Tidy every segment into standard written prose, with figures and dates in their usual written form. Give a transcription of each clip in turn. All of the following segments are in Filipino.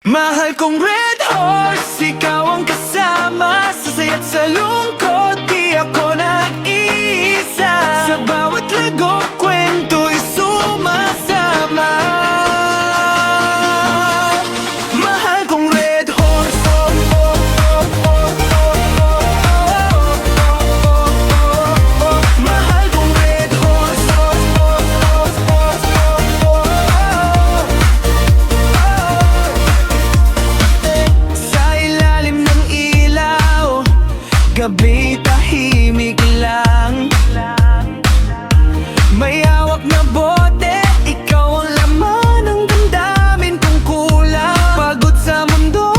Mahal kong red horse, ikaw ang kasama sa saya't sa lungkot, di ako nag-iisa. Sa bawat lagok, kwento'y sumasama. Mahal kong red horse, oh, oh, oh, oh, oh, oh, oh, oh, oh. Mahal kong red horse, oh, oh, oh, oh, oh, oh. Sa ilalim ng ilaw, gabi tahimik lang. May hawak na bote, ikaw ang laman ng damdamin kong kulang. Pagod sa mundo,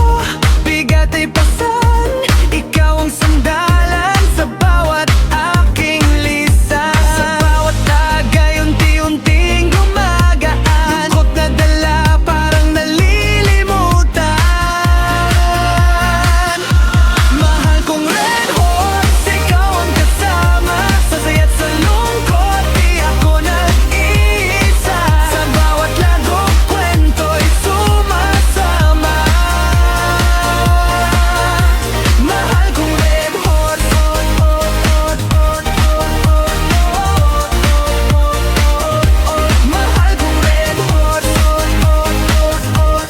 bigat ay pasan, ikaw ang sandalan sa bawat aking lisan. Sa bawat tagay, unti-unting gumagaan, lungkot na dala, parang nalilimutan. Mahal kong red horse, ikaw ang kasama sa saya't sa lungkot, di ako nag-iisa. Sa bawat lagok, kwento'y sumasama. Mahal kong red horse, oh, oh, oh, oh, oh, oh, oh. Mahal kong red horse, oh, oh, oh, oh,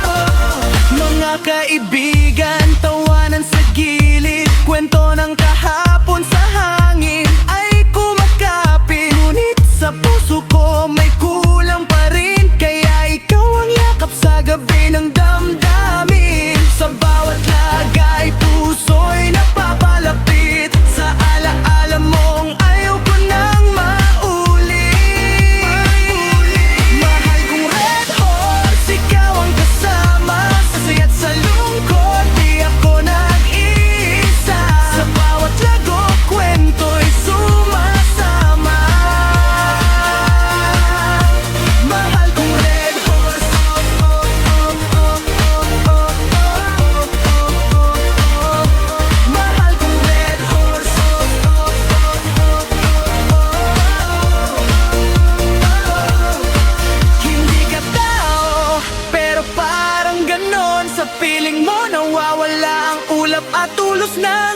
oh. Mga kaibigan, tawanan sa gilid, kwento ng kahapon sa hangin ay kumakapit. Ngunit sa puso ko may kulang pa rin, kaya ikaw ang yakap sa gabi ng damdamin. Sa bawat lagay, puso'y napapalapit sa alaala mong ayaw ko nang maulit. Mahal kong red horse, ikaw ang kasama sa saya't sa lungkot, di ako nag-iisa. Sa bawat lagok, kwento'y sumasama. Mahal kong red horse, oh, oh, oh, oh, oh, oh, oh, oh. Mahal kong red horse, oh, oh, oh, oh, oh. Hindi ka tao, pero parang ganon. Sa piling mo nawawala ang ulap at tulos ng